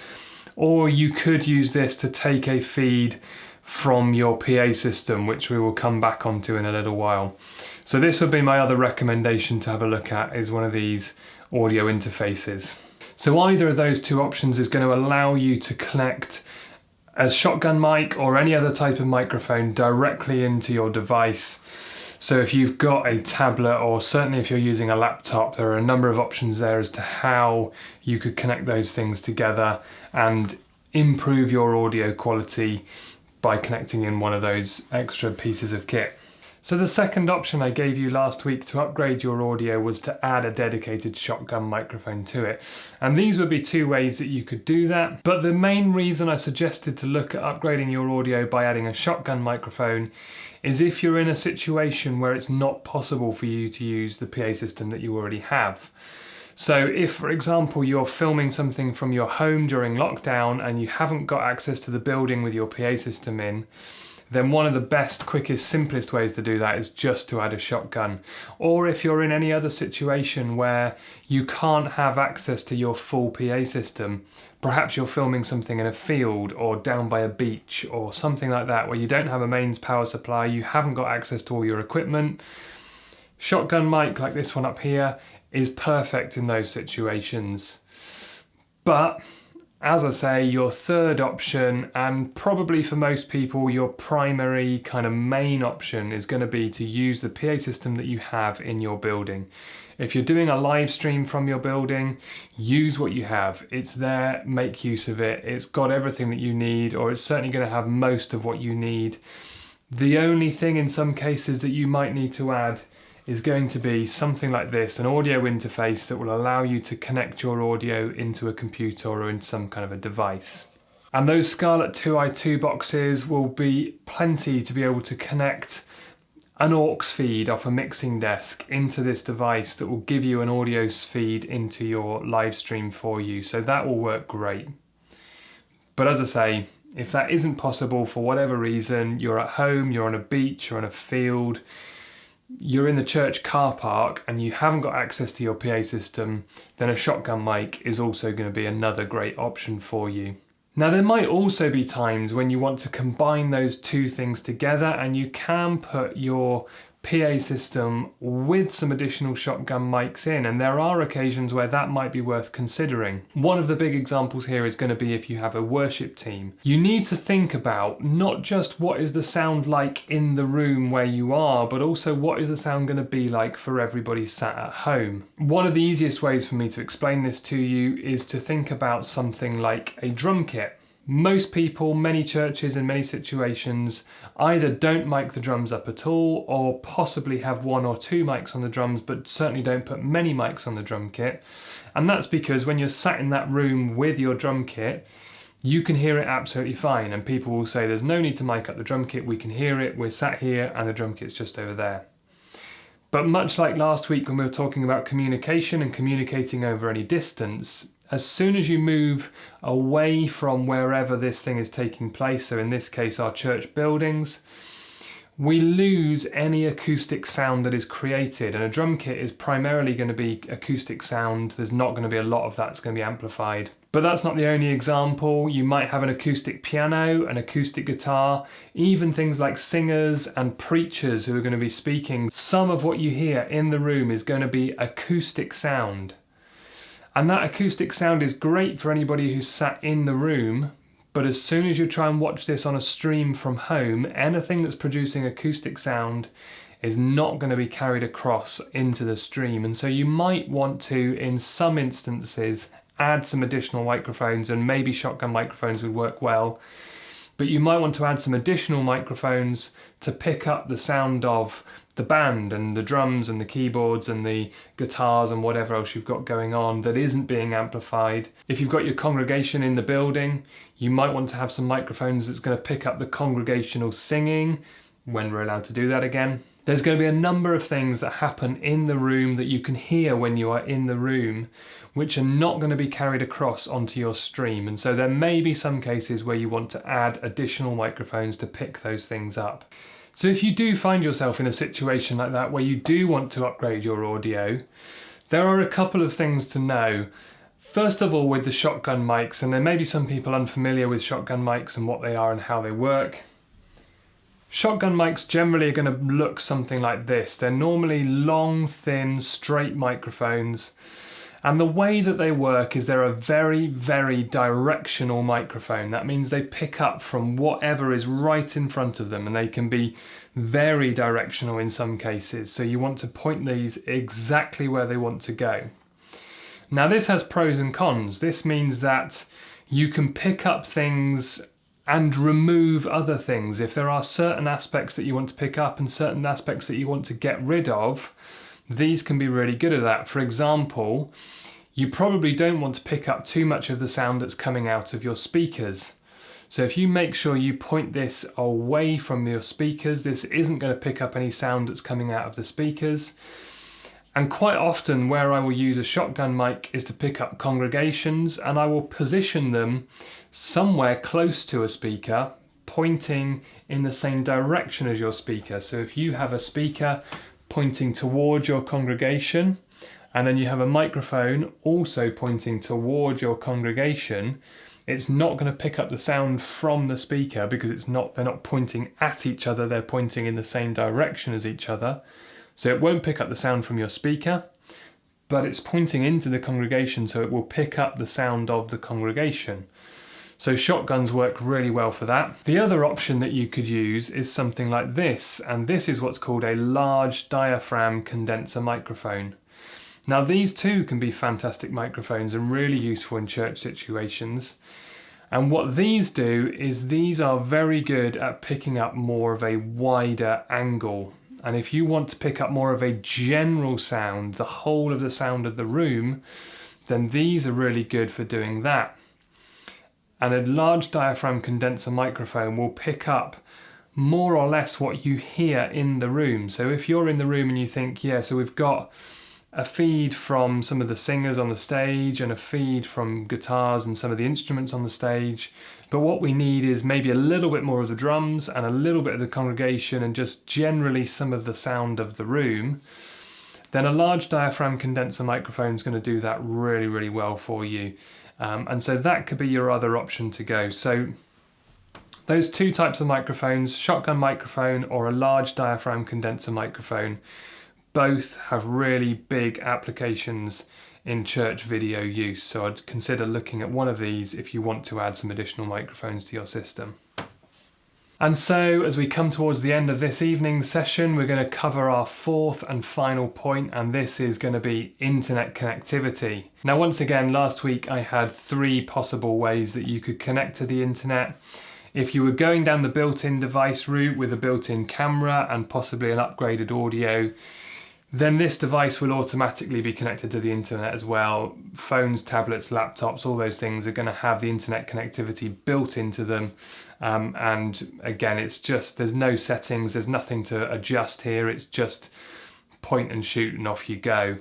or you could use this to take a feed from your PA system, which we will come back onto in a little while. So this would be my other recommendation to have a look at, is one of these audio interfaces. So either of those 2 options is going to allow you to connect a shotgun mic or any other type of microphone directly into your device. So if you've got a tablet, or certainly if you're using a laptop, there are a number of options there as to how you could connect those things together and improve your audio quality by connecting in one of those extra pieces of kit. So the second option I gave you last week to upgrade your audio was to add a dedicated shotgun microphone to it. And these would be two ways that you could do that. But the main reason I suggested to look at upgrading your audio by adding a shotgun microphone is if you're in a situation where it's not possible for you to use the PA system that you already have. So if, for example, you're filming something from your home during lockdown and you haven't got access to the building with your PA system in, then one of the best, quickest, simplest ways to do that is just to add a shotgun. Or if you're in any other situation where you can't have access to your full PA system, perhaps you're filming something in a field or down by a beach or something like that where you don't have a mains power supply, you haven't got access to all your equipment, shotgun mic like this one up here is perfect in those situations. But as I say, your third option, and probably for most people your primary kind of main option, is going to be to use the PA system that you have in your building. If you're doing a live stream from your building, use what you have. It's there, make use of it. It's got everything that you need, or it's certainly going to have most of what you need. The only thing in some cases that you might need to add is going to be something like this, an audio interface that will allow you to connect your audio into a computer or into some kind of a device. And those Scarlett 2i2 boxes will be plenty to be able to connect an aux feed off a mixing desk into this device that will give you an audio feed into your live stream for you. So that will work great. But as I say, if that isn't possible for whatever reason, you're at home, you're on a beach or in a field, you're in the church car park and you haven't got access to your PA system, then a shotgun mic is also going to be another great option for you. Now there might also be times when you want to combine those two things together, and you can put your PA system with some additional shotgun mics in, and there are occasions where that might be worth considering. One of the big examples here is going to be if you have a worship team. You need to think about not just what is the sound like in the room where you are, but also what is the sound going to be like for everybody sat at home. One of the easiest ways for me to explain this to you is to think about something like a drum kit. Most people, many churches in many situations either don't mic the drums up at all, or possibly have one or two mics on the drums, but certainly don't put many mics on the drum kit. And that's because when you're sat in that room with your drum kit, you can hear it absolutely fine. And people will say, there's no need to mic up the drum kit, we can hear it, we're sat here and the drum kit's just over there. But much like last week when we were talking about communication and communicating over any distance, as soon as you move away from wherever this thing is taking place, so in this case our church buildings, we lose any acoustic sound that is created. And a drum kit is primarily going to be acoustic sound. There's not going to be a lot of that that's going to be amplified. But that's not the only example. You might have an acoustic piano, an acoustic guitar, even things like singers and preachers who are going to be speaking. Some of what you hear in the room is going to be acoustic sound. And that acoustic sound is great for anybody who's sat in the room, but as soon as you try and watch this on a stream from home, anything that's producing acoustic sound is not going to be carried across into the stream. And so you might want to, in some instances, add some additional microphones, and maybe shotgun microphones would work well. But you might want to add some additional microphones to pick up the sound of the band and the drums and the keyboards and the guitars and whatever else you've got going on that isn't being amplified. If you've got your congregation in the building, you might want to have some microphones that's going to pick up the congregational singing, when we're allowed to do that again. There's going to be a number of things that happen in the room that you can hear when you are in the room, which are not going to be carried across onto your stream. And so there may be some cases where you want to add additional microphones to pick those things up. So if you do find yourself in a situation like that where you do want to upgrade your audio, there are a couple of things to know. First of all, with the shotgun mics, and there may be some people unfamiliar with shotgun mics and what they are and how they work. Shotgun mics generally are going to look something like this. They're normally long, thin, straight microphones. And the way that they work is they're a very, very directional microphone. That means they pick up from whatever is right in front of them, and they can be very directional in some cases. So you want to point these exactly where they want to go. Now this has pros and cons. This means that you can pick up things and remove other things. If there are certain aspects that you want to pick up and certain aspects that you want to get rid of, these can be really good at that. For example, you probably don't want to pick up too much of the sound that's coming out of your speakers. So if you make sure you point this away from your speakers, this isn't going to pick up any sound that's coming out of the speakers. And quite often where I will use a shotgun mic is to pick up congregations, and I will position them somewhere close to a speaker, pointing in the same direction as your speaker. So if you have a speaker pointing towards your congregation, and then you have a microphone also pointing towards your congregation, it's not going to pick up the sound from the speaker because they're not pointing at each other, they're pointing in the same direction as each other. So it won't pick up the sound from your speaker, but it's pointing into the congregation, so it will pick up the sound of the congregation. So shotguns work really well for that. The other option that you could use is something like this, and this is what's called a large diaphragm condenser microphone. Now these too can be fantastic microphones and really useful in church situations. And what these do is these are very good at picking up more of a wider angle. And if you want to pick up more of a general sound, the whole of the sound of the room, then these are really good for doing that. And a large diaphragm condenser microphone will pick up more or less what you hear in the room. So if you're in the room and you think, yeah, so we've got a feed from some of the singers on the stage and a feed from guitars and some of the instruments on the stage, but what we need is maybe a little bit more of the drums and a little bit of the congregation and just generally some of the sound of the room, then a large diaphragm condenser microphone is going to do that really, really well for you. And so that could be your other option to go. So those two types of microphones, shotgun microphone or a large diaphragm condenser microphone, both have really big applications in church video use. So I'd consider looking at one of these if you want to add some additional microphones to your system. And so as we come towards the end of this evening's session, we're going to cover our fourth and final point, and this is going to be internet connectivity. Now, once again, last week I had 3 possible ways that you could connect to the internet. If you were going down the built-in device route with a built-in camera and possibly an upgraded audio, then this device will automatically be connected to the internet as well. Phones, tablets, laptops, all those things are going to have the internet connectivity built into them. And again, it's just, there's no settings, there's nothing to adjust here. It's just point and shoot and off you go.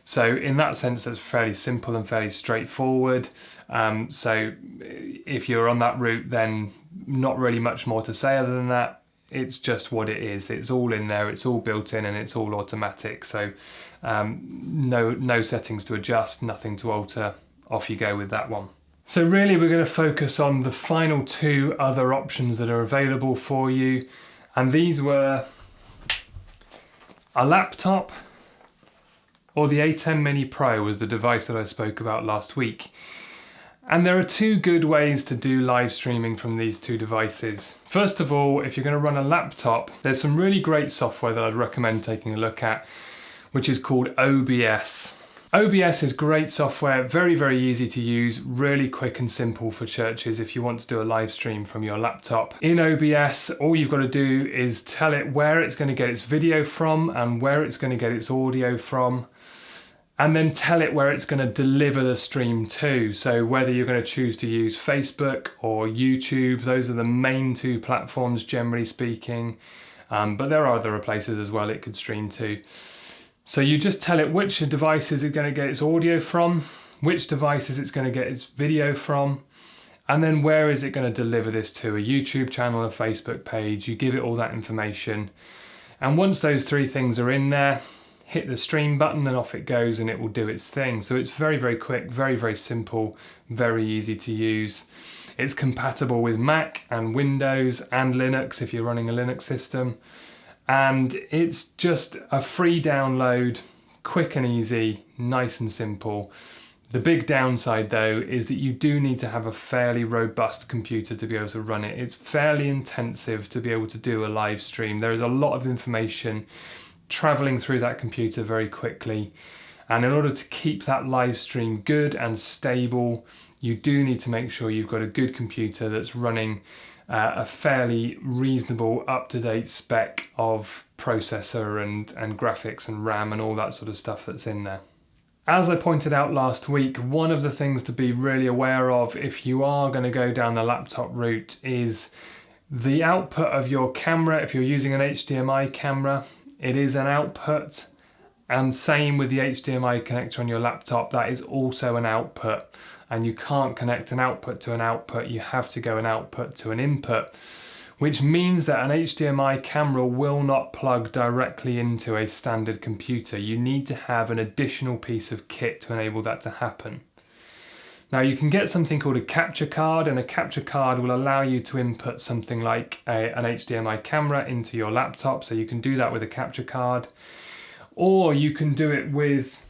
So in that sense, it's fairly simple and fairly straightforward. So if you're on that route, then not really much more to say other than that. It's just what it is. It's all in there, it's all built in, and it's all automatic. So no settings to adjust, nothing to alter. Off you go with that one. So really we're going to focus on the final 2 other options that are available for you. And these were a laptop, or the A10 Mini Pro was the device that I spoke about last week. And there are 2 good ways to do live streaming from these 2 devices. First of all, if you're going to run a laptop, there's some really great software that I'd recommend taking a look at, which is called OBS. OBS is great software, very, very easy to use, really quick and simple for churches if you want to do a live stream from your laptop. In OBS, all you've got to do is tell it where it's going to get its video from and where it's going to get its audio from, and then tell it where it's going to deliver the stream to. So whether you're going to choose to use Facebook or YouTube, those are the main 2 platforms generally speaking, but there are other places as well it could stream to. So you just tell it which devices it's going to get its audio from, which devices it's going to get its video from, and then where is it going to deliver this to, a YouTube channel, a Facebook page. You give it all that information. And once those 3 things are in there, hit the stream button and off it goes and it will do its thing. So it's very, very quick, very, very simple, very easy to use. It's compatible with Mac and Windows and Linux if you're running a Linux system. And it's just a free download, quick and easy, nice and simple. The big downside though is that you do need to have a fairly robust computer to be able to run it. It's fairly intensive to be able to do a live stream. There is a lot of information traveling through that computer very quickly, and in order to keep that live stream good and stable, you do need to make sure you've got a good computer that's running a fairly reasonable up-to-date spec of processor and graphics and RAM and all that sort of stuff that's in there. As I pointed out last week, one of the things to be really aware of if you are going to go down the laptop route is the output of your camera. If you're using an HDMI camera, it is an output, and same with the HDMI connector on your laptop, that is also an output, and you can't connect an output to an output, you have to go an output to an input, which means that an HDMI camera will not plug directly into a standard computer. You need to have an additional piece of kit to enable that to happen. Now you can get something called a capture card, and a capture card will allow you to input something like an HDMI camera into your laptop, so you can do that with a capture card. Or you can do it with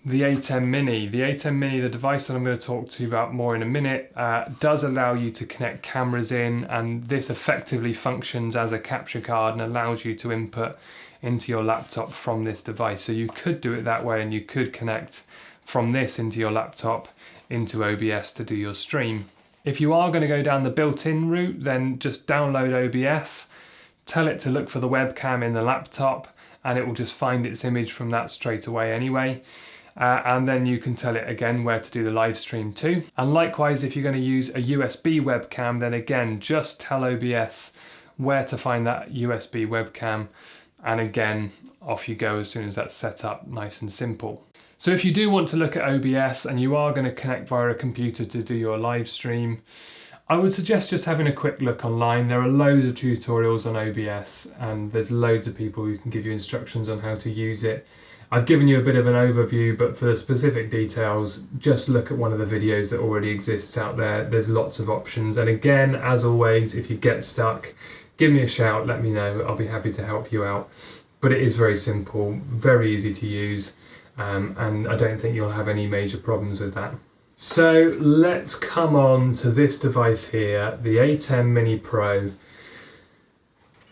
the ATEM Mini. The ATEM Mini, the device that I'm going to talk to you about more in a minute, does allow you to connect cameras in, and this effectively functions as a capture card and allows you to input into your laptop from this device. So you could do it that way, and you could connect from this into your laptop into OBS to do your stream. If you are going to go down the built-in route, then just download OBS, tell it to look for the webcam in the laptop, and it will just find its image from that straight away anyway. And then you can tell it again where to do the live stream to. And likewise, if you're going to use a USB webcam, then again, just tell OBS where to find that USB webcam. And again, off you go as soon as that's set up, nice and simple. So if you do want to look at OBS and you are going to connect via a computer to do your live stream, I would suggest just having a quick look online. There are loads of tutorials on OBS, and there's loads of people who can give you instructions on how to use it. I've given you a bit of an overview, but for the specific details, just look at one of the videos that already exists out there. There's lots of options. And again, as always, if you get stuck, give me a shout, let me know. I'll be happy to help you out. But it is very simple, very easy to use, and I don't think you'll have any major problems with that. So let's come on to this device here, the ATEM Mini Pro.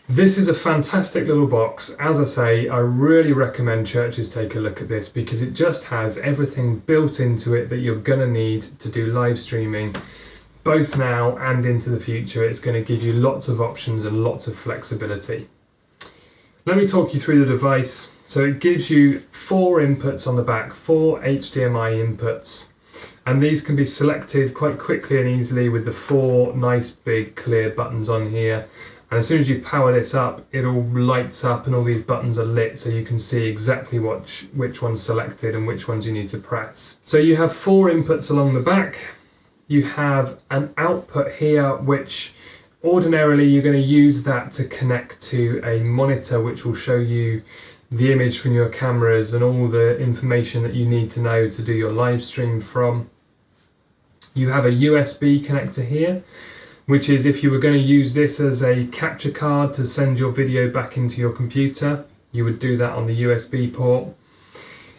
This is a fantastic little box. As I say, I really recommend churches take a look at this because it just has everything built into it that you're going to need to do live streaming, both now and into the future. It's going to give you lots of options and lots of flexibility. Let me talk you through the device. So it gives you 4 inputs on the back, 4 HDMI inputs. And these can be selected quite quickly and easily with the 4 nice big clear buttons on here. And as soon as you power this up, it all lights up and all these buttons are lit, so you can see exactly which one's selected and which ones you need to press. So you have 4 inputs along the back. You have an output here, which ordinarily you're going to use that to connect to a monitor, which will show you the image from your cameras and all the information that you need to know to do your live stream from. You have a USB connector here, which is if you were going to use this as a capture card to send your video back into your computer, you would do that on the USB port.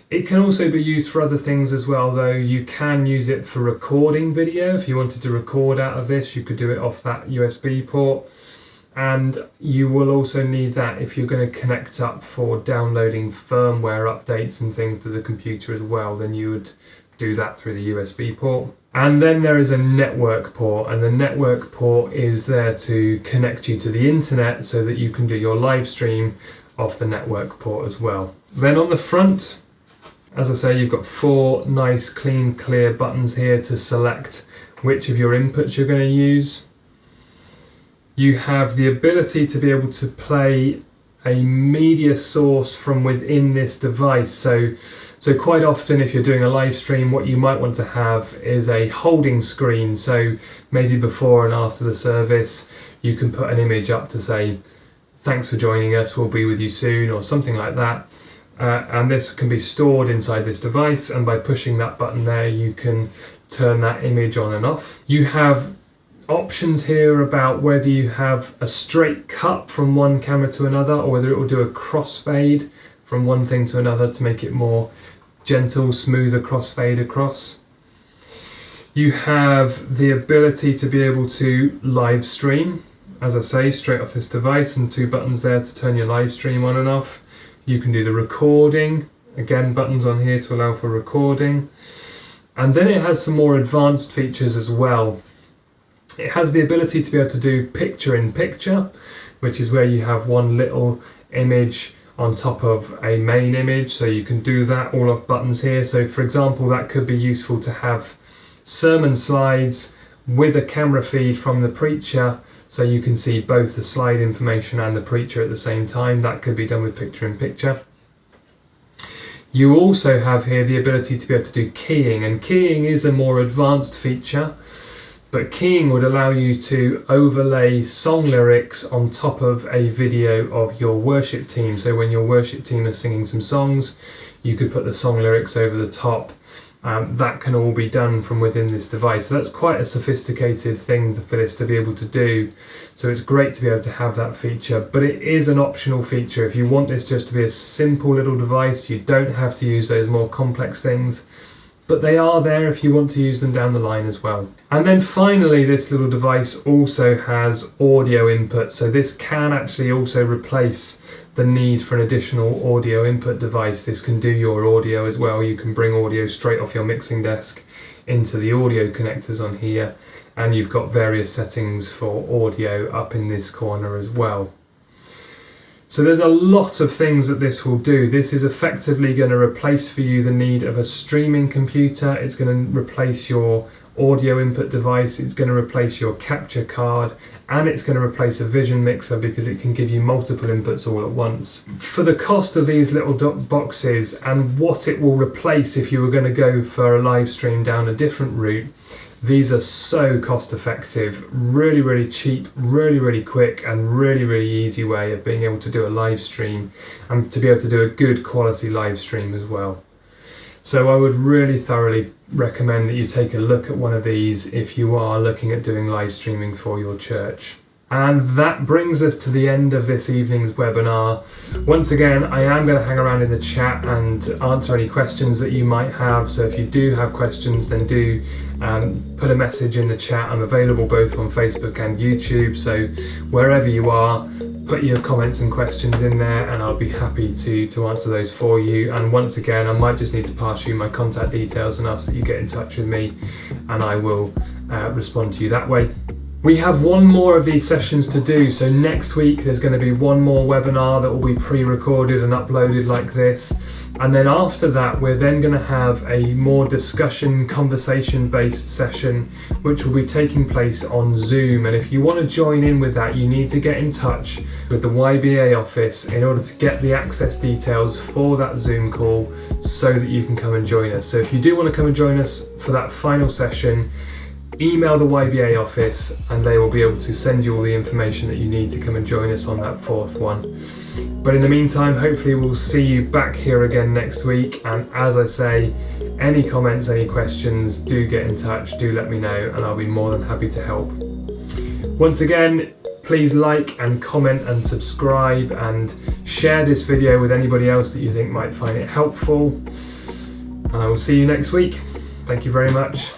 It can also be used for other things as well, though. You can use it for recording video. If you wanted to record out of this, you could do it off that USB port. And you will also need that if you're going to connect up for downloading firmware updates and things to the computer as well, then you would do that through the USB port. And then there is a network port, and the network port is there to connect you to the internet so that you can do your live stream off the network port as well. Then on the front, as I say, you've got 4 nice clean clear buttons here to select which of your inputs you're going to use. You have the ability to be able to play a media source from within this device. So quite often if you're doing a live stream, what you might want to have is a holding screen. So maybe before and after the service, you can put an image up to say, thanks for joining us, we'll be with you soon, or something like that. And this can be stored inside this device, and by pushing that button there, you can turn that image on and off. You have options here about whether you have a straight cut from one camera to another, or whether it will do a crossfade from one thing to another to make it more gentle, smoother crossfade across. You have the ability to be able to live stream, as I say, straight off this device, and 2 buttons there to turn your live stream on and off. You can do the recording, again buttons on here to allow for recording. And then it has some more advanced features as well. It has the ability to be able to do picture in picture, which is where you have one little image on top of a main image, so you can do that all off buttons here. So for example, that could be useful to have sermon slides with a camera feed from the preacher, so you can see both the slide information and the preacher at the same time. That could be done with picture in picture. You also have here the ability to be able to do keying, and keying is a more advanced feature, but keying would allow you to overlay song lyrics on top of a video of your worship team. So when your worship team is singing some songs, you could put the song lyrics over the top. That can all be done from within this device. So that's quite a sophisticated thing for this to be able to do. So it's great to be able to have that feature, but it is an optional feature. If you want this just to be a simple little device, you don't have to use those more complex things, but they are there if you want to use them down the line as well. And then finally, this little device also has audio input. So this can actually also replace the need for an additional audio input device. This can do your audio as well. You can bring audio straight off your mixing desk into the audio connectors on here, and you've got various settings for audio up in this corner as well. So there's a lot of things that this will do. This is effectively going to replace for you the need of a streaming computer. It's going to replace your audio input device. It's going to replace your capture card, and it's going to replace a vision mixer because it can give you multiple inputs all at once. For the cost of these little boxes and what it will replace if you were going to go for a live stream down a different route, these are so cost effective, really, really cheap, really, really quick, and really, really easy way of being able to do a live stream and to be able to do a good quality live stream as well. So I would really thoroughly recommend that you take a look at one of these if you are looking at doing live streaming for your church. And that brings us to the end of this evening's webinar. Once again, I am going to hang around in the chat and answer any questions that you might have. So if you do have questions, then do put a message in the chat. I'm available both on Facebook and YouTube. So wherever you are, put your comments and questions in there and I'll be happy to answer those for you. And once again, I might just need to pass you my contact details and ask that you get in touch with me, and I will respond to you that way. We have one more of these sessions to do, so next week there's going to be one more webinar that will be pre-recorded and uploaded like this, and then after that we're then going to have a more discussion, conversation-based session which will be taking place on Zoom. And if you want to join in with that, you need to get in touch with the YBA office in order to get the access details for that Zoom call so that you can come and join us. So if you do want to come and join us for that final session, email the YBA office and they will be able to send you all the information that you need to come and join us on that fourth one. But in the meantime, hopefully we'll see you back here again next week, and as I say, any comments, any questions, do get in touch, do let me know, and I'll be more than happy to help. Once again, please like and comment and subscribe and share this video with anybody else that you think might find it helpful, and I will see you next week. Thank you very much.